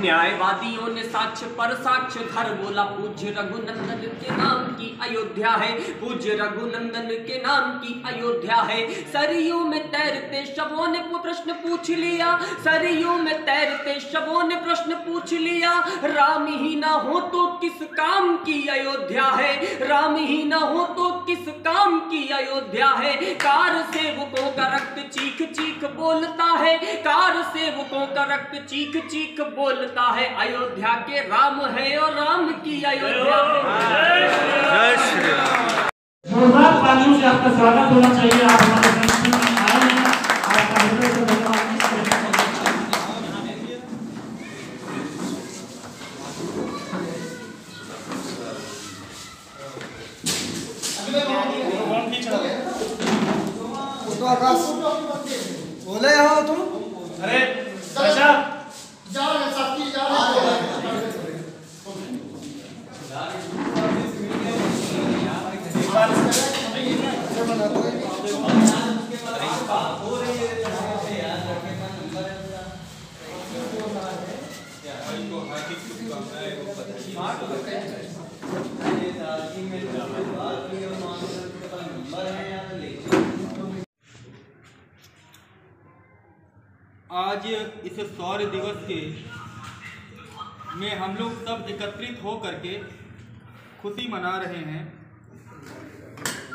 न्यायवादियों ने साक्ष्य पर साक्ष्य धर बोला पूज्य रघुनंदन के नाम की अयोध्या है, पूज्य रघुनंदन के नाम की अयोध्या है। सरयू में तैरते शवों ने प्रश्न पूछ लिया, सरयू में तैरते शवों ने प्रश्न पूछ लिया, राम ही ना हो तो किस काम की अयोध्या है, राम ही ना हो तो किस काम की अयोध्या है। कार सेवकों का रक्त चीख चीख बोलता है, कार सेवकों का रक्त चीख चीख बोलता है, अयोध्या के राम है और राम की अयोध्या है। जय श्री राम। जोरदार तालियों से आपका स्वागत होना चाहिए। आप हमारे मंच में आए हैं, आपका हृदय से धन्यवाद। बोले हो तुम? अरे साहब आज इस शौर्य दिवस के में हम लोग सब एकत्रित हो करके खुशी मना रहे हैं।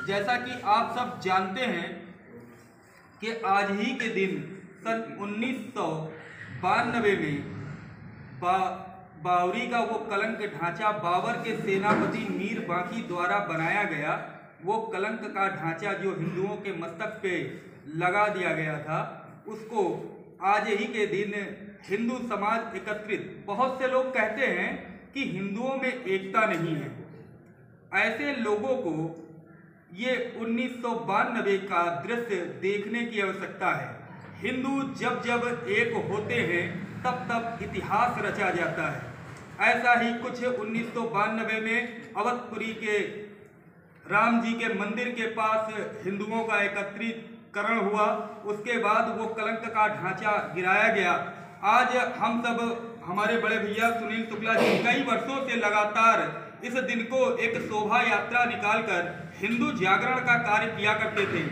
जैसा कि आप सब जानते हैं कि आज ही के दिन सन 1992 में बावरी का वो कलंक ढांचा बाबर के सेनापति मीर बांकी द्वारा बनाया गया, वो कलंक का ढांचा जो हिंदुओं के मस्तक पे लगा दिया गया था, उसको आज ही के दिन हिंदू समाज एकत्रित। बहुत से लोग कहते हैं कि हिंदुओं में एकता नहीं है। ऐसे लोगों को ये 1992 का दृश्य देखने की आवश्यकता है। हिंदू जब जब एक होते हैं तब तब इतिहास रचा जाता है। ऐसा ही कुछ 1992 में अवधपुरी के राम जी के मंदिर के पास हिंदुओं का एकत्रीकरण हुआ। उसके बाद वो कलंक का ढांचा गिराया गया। आज हम सब, हमारे बड़े भैया सुनील शुक्ला जी कई वर्षों से लगातार इस दिन को एक शोभा यात्रा निकालकर हिंदू जागरण का कार्य किया करते थे।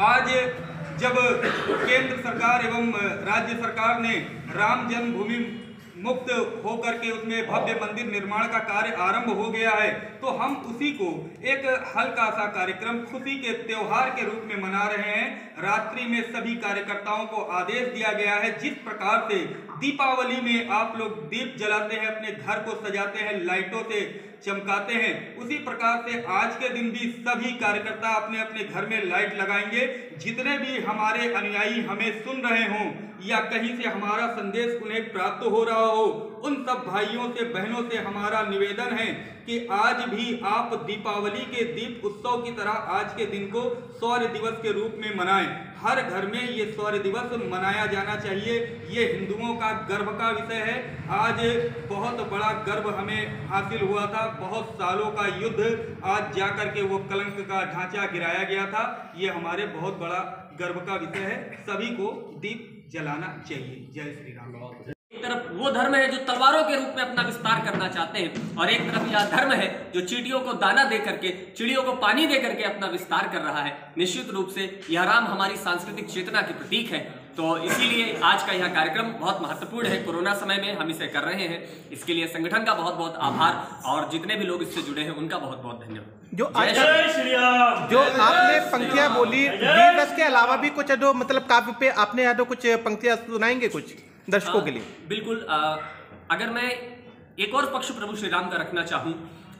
आज जब केंद्र सरकार एवं राज्य सरकार ने राम जन्मभूमि मुक्त होकर के उसमें भव्य मंदिर निर्माण का कार्य आरंभ हो गया है, तो हम उसी को एक हल्का सा कार्यक्रम खुशी के त्योहार के रूप में मना रहे हैं। रात्रि में सभी कार्यकर्ताओं को आदेश दिया गया है, जिस प्रकार से दीपावली में आप लोग दीप जलाते हैं, अपने घर को सजाते हैं, लाइटों से चमकाते हैं, उसी प्रकार से आज के दिन भी सभी कार्यकर्ता अपने अपने घर में लाइट लगाएंगे। जितने भी हमारे अनुयायी हमें सुन रहे हों या कहीं से हमारा संदेश उन्हें प्राप्त हो रहा हो, उन सब भाइयों से बहनों से हमारा निवेदन है कि आज भी आप दीपावली के दीप उत्सव की तरह आज के दिन को शौर्य दिवस के रूप में मनाएं। हर घर में ये शौर्य दिवस मनाया जाना चाहिए। ये हिंदुओं का गर्व का विषय है। आज बहुत बड़ा गर्व हमें हासिल हुआ था, बहुत सालों का युद्ध, आज जाकर के वो कलंक का ढांचा गिराया गया था। ये हमारे बहुत बड़ा गर्व का विषय है। सभी को दीप जलाना चाहिए। जय श्री राम। एक तरफ वो धर्म है जो तलवारों के रूप में अपना विस्तार करना चाहते हैं, और एक तरफ यह धर्म है जो चींटियों को दाना दे करके, चिड़ियों को पानी दे करके अपना विस्तार कर रहा है। निश्चित रूप से यह राम हमारी सांस्कृतिक चेतना के प्रतीक है। तो इसीलिए आज का यह कार्यक्रम बहुत महत्वपूर्ण है। कोरोना समय में हम इसे कर रहे हैं, इसके लिए संगठन का बहुत बहुत आभार, और जितने भी लोग इससे जुड़े हैं उनका बहुत बहुत धन्यवाद। जो आपने पंक्तियां बोली, वीर रस के अलावा भी कुछ जो मतलब काव्य पे आपने यहाँ तो कुछ पंक्तियां सुनाएंगे कुछ दर्शकों के लिए? बिल्कुल। अगर मैं एक और पक्ष प्रभु श्री राम का रखना चाहूँ,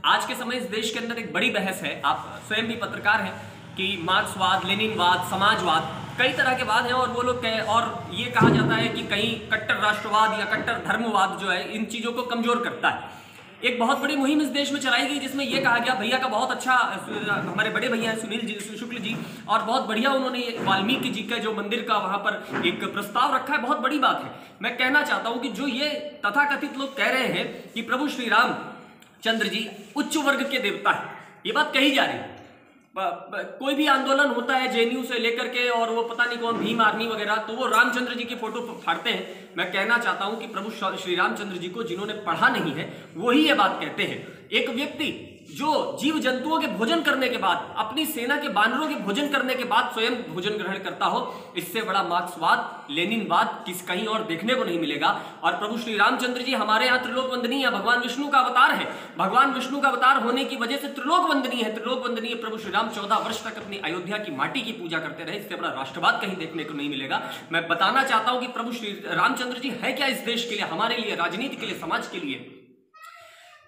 आज के समय इस देश के अंदर एक बड़ी बहस है, आप स्वयं भी पत्रकार हैं, कि मार्क्सवाद, लेनिनवाद, समाजवाद, कई तरह के वाद हैं, और वो लोग और ये कहा जाता है कि कहीं कट्टर राष्ट्रवाद या कट्टर धर्मवाद जो है इन चीज़ों को कमजोर करता है। एक बहुत बड़ी मुहिम इस देश में चलाई गई जिसमें यह कहा गया, भैया का बहुत अच्छा, हमारे बड़े भैया हैं सुनील जी शुक्ल जी, और बहुत बढ़िया उन्होंने वाल्मीकि जी का जो मंदिर का वहां पर एक प्रस्ताव रखा है, बहुत बड़ी बात है। मैं कहना चाहता हूं कि जो ये तथाकथित लोग कह रहे हैं कि प्रभु श्री राम चंद्र जी उच्च वर्ग के देवता है, ये बात कही जा रही है, कोई भी आंदोलन होता है जेएनयू से लेकर के, और वो पता नहीं कौन भीम आर्मी वगैरह, तो वो रामचंद्र जी की फोटो फाड़ते हैं। मैं कहना चाहता हूं कि प्रभु श्री रामचंद्र जी को जिन्होंने पढ़ा नहीं है वही ये बात कहते हैं। एक व्यक्ति जो जीव जंतुओं के भोजन करने के बाद, अपनी सेना के बानरों के भोजन करने के बाद स्वयं भोजन ग्रहण करता हो, इससे बड़ा मार्क्सवाद, लेनिनवाद कहीं और देखने को नहीं मिलेगा। और प्रभु श्री रामचंद्र जी हमारे यहाँ त्रिलोक वंदनीय, भगवान विष्णु का अवतार है। भगवान विष्णु का अवतार होने की वजह से त्रिलोक वंदनीय है। त्रिलोक वंदनीय प्रभु श्री राम 14 वर्ष तक अपनी अयोध्या की माटी की पूजा करते रहे। इससे बड़ा राष्ट्रवाद कहीं देखने को नहीं मिलेगा। मैं बताना चाहता हूं कि प्रभु श्री रामचंद्र जी है क्या इस देश के लिए, हमारे लिए, राजनीति के लिए, समाज के लिए।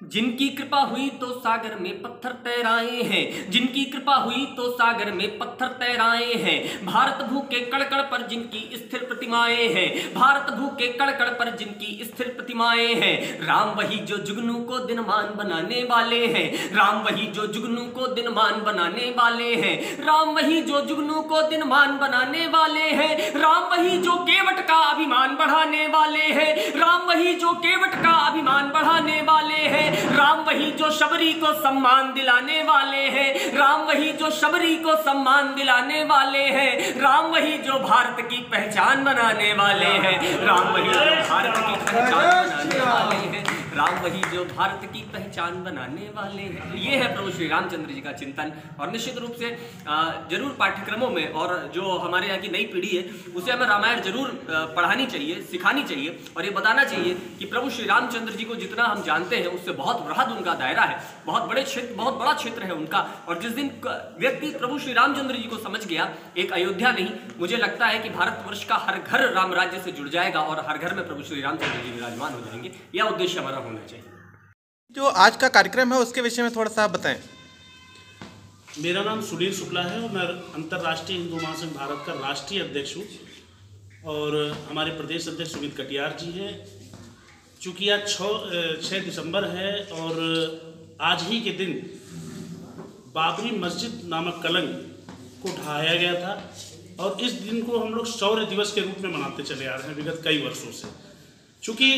जिनकी कृपा हुई तो सागर में पत्थर तैराए हैं, जिनकी कृपा हुई तो सागर में पत्थर तैराए हैं। भारत भू के कड़कड़ पर जिनकी स्थिर प्रतिमाएं हैं, भारत भू के कड़कड़ पर जिनकी स्थिर प्रतिमाएं हैं। राम वही जो जुगनू को दिनमान बनाने वाले हैं, राम वही जो जुगनू को दिनमान बनाने वाले हैं, राम वही जो जुगनू को दिनमान बनाने वाले हैं। राम वही जो केवट का अभिमान बढ़ाने वाले हैं, राम वही जो केवट का अभिमान बढ़ाने वाले हैं। राम वही जो शबरी को सम्मान दिलाने वाले हैं, राम वही जो शबरी को सम्मान दिलाने वाले हैं। राम वही जो भारत की पहचान बनाने वाले हैं, राम वही जो भारत की पहचान बनाने वाले हैं, राम वही जो भारत की पहचान बनाने वाले हैं। ये है प्रभु श्री रामचंद्र जी का चिंतन। और निश्चित रूप से जरूर पाठ्यक्रमों में, और जो हमारे यहाँ की नई पीढ़ी है उसे हमें रामायण जरूर पढ़ानी चाहिए, सिखानी चाहिए, और ये बताना चाहिए कि प्रभु श्री रामचंद्र जी को जितना हम जानते हैं उससे बहुत बृहद उनका दायरा है, बहुत बड़ा क्षेत्र है उनका। और जिस दिन व्यक्ति प्रभु श्री रामचंद्र जी को समझ गया, एक अयोध्या नहीं, मुझे लगता है कि भारतवर्ष का हर घर राम राज्य से जुड़ जाएगा और हर घर में प्रभु श्री रामचंद्र जी विराजमान हो जाएंगे। यह उद्देश्य हमारा होना चाहिए। जो आज का कार्यक्रम है उसके विषय में थोड़ा सा बताएं। मेरा नाम सुनील शुक्ला है और मैं अंतर्राष्ट्रीय हिंदू महासंघ भारत का राष्ट्रीय अध्यक्ष हूँ, और हमारे प्रदेश अध्यक्ष सुमित कटियार जी हैं। चूँकि आज 6 दिसंबर है और आज ही के दिन बाबरी मस्जिद नामक कलंक को ढहाया गया था, और इस दिन को हम लोग शौर्य दिवस के रूप में मनाते चले आ रहे हैं विगत कई वर्षों से। चूँकि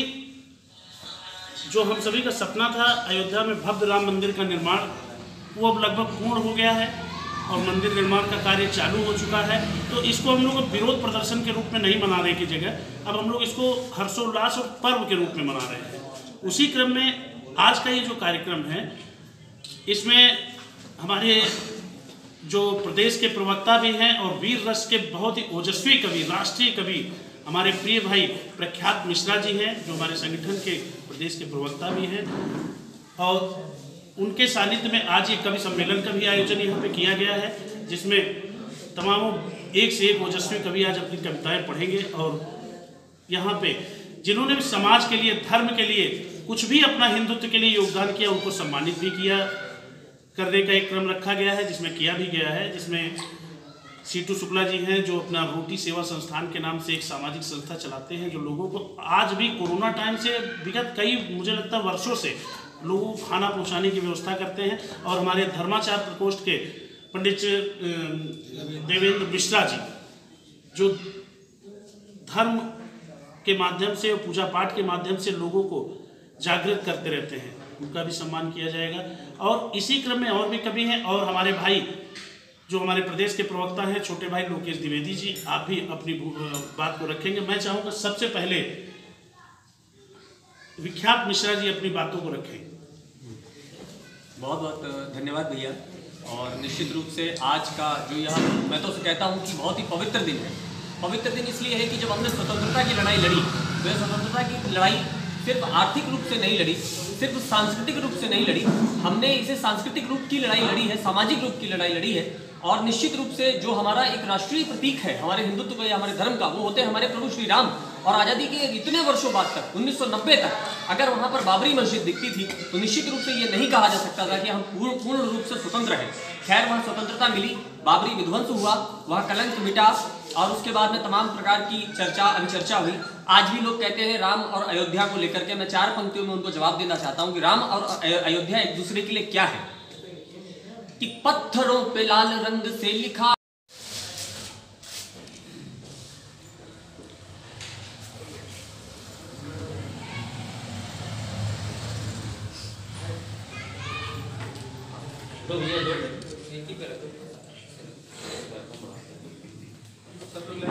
जो हम सभी का सपना था अयोध्या में भव्य राम मंदिर का निर्माण, वो अब लगभग पूर्ण हो गया है और मंदिर निर्माण का कार्य चालू हो चुका है। तो इसको हम लोग विरोध प्रदर्शन के रूप में नहीं मनाने की जगह अब हम लोग इसको हर्षोल्लास और पर्व के रूप में मना रहे हैं। उसी क्रम में आज का ये जो कार्यक्रम है, इसमें हमारे जो प्रदेश के प्रवक्ता भी हैं और वीर रस के बहुत ही ओजस्वी कवि, राष्ट्रीय कवि हमारे प्रिय भाई प्रख्यात मिश्रा जी हैं, जो हमारे संगठन के प्रदेश के प्रवक्ता भी हैं, और उनके सानिध्य में आज ये कवि सम्मेलन का भी आयोजन यहाँ पे किया गया है, जिसमें तमाम एक से एक ओजस्वी कवि आज अपनी कविताएं पढ़ेंगे। और यहाँ पे जिन्होंने भी समाज के लिए, धर्म के लिए कुछ भी अपना हिंदुत्व के लिए योगदान किया, उनको सम्मानित भी किया करने का एक क्रम रखा गया है, जिसमें किया भी गया है। जिसमें सीटू शुक्ला जी हैं, जो अपना रोटी सेवा संस्थान के नाम से एक सामाजिक संस्था चलाते हैं, जो लोगों को आज भी कोरोना टाइम से विगत कई, मुझे लगता है वर्षों से, लोगों को खाना पहुंचाने की व्यवस्था करते हैं। और हमारे धर्माचार प्रकोष्ठ के पंडित देवेंद्र मिश्रा जी, जो धर्म के माध्यम से और पूजा पाठ के माध्यम से लोगों को जागृत करते रहते हैं, उनका भी सम्मान किया जाएगा। और इसी क्रम में और भी कवि हैं, और हमारे भाई जो हमारे प्रदेश के प्रवक्ता हैं, छोटे भाई लोकेश द्विवेदी जी, आप भी अपनी बात को रखेंगे। मैं चाहूँगा सबसे पहले विख्यात मिश्रा जी अपनी बातों को रखें। बहुत बहुत धन्यवाद भैया। और निश्चित रूप से आज का जो यह, मैं तो कहता हूँ कि बहुत ही पवित्र दिन है। पवित्र दिन इसलिए है कि जब हमने स्वतंत्रता की लड़ाई लड़ी, तो यह स्वतंत्रता की लड़ाई सिर्फ आर्थिक रूप से नहीं लड़ी, सिर्फ सांस्कृतिक रूप से नहीं लड़ी, हमने इसे सांस्कृतिक रूप की लड़ाई लड़ी है, सामाजिक रूप की लड़ाई लड़ी है। और निश्चित रूप से जो हमारा एक राष्ट्रीय प्रतीक है हमारे हिंदुत्व का या हमारे धर्म का, वो होते हैं हमारे प्रभु श्री राम। और आज़ादी के इतने वर्षों बाद तक, 1990 तक, अगर वहाँ पर बाबरी मस्जिद दिखती थी तो निश्चित रूप से ये नहीं कहा जा सकता था कि हम पूर्ण रूप से स्वतंत्र हैं। खैर, वहाँ स्वतंत्रता मिली, बाबरी विध्वंस हुआ, वहाँ कलंक मिटा, और उसके बाद में तमाम प्रकार की चर्चा अभिचर्चा हुई। आज भी लोग कहते हैं राम और अयोध्या को लेकर के, मैं 4 पंक्तियों में उनको जवाब देना चाहता हूँ कि राम और अयोध्या एक दूसरे के लिए क्या है। कि पत्थरों पे लाल रंग से लिखा दो, एक ही पे रखो। शत्रुघ्न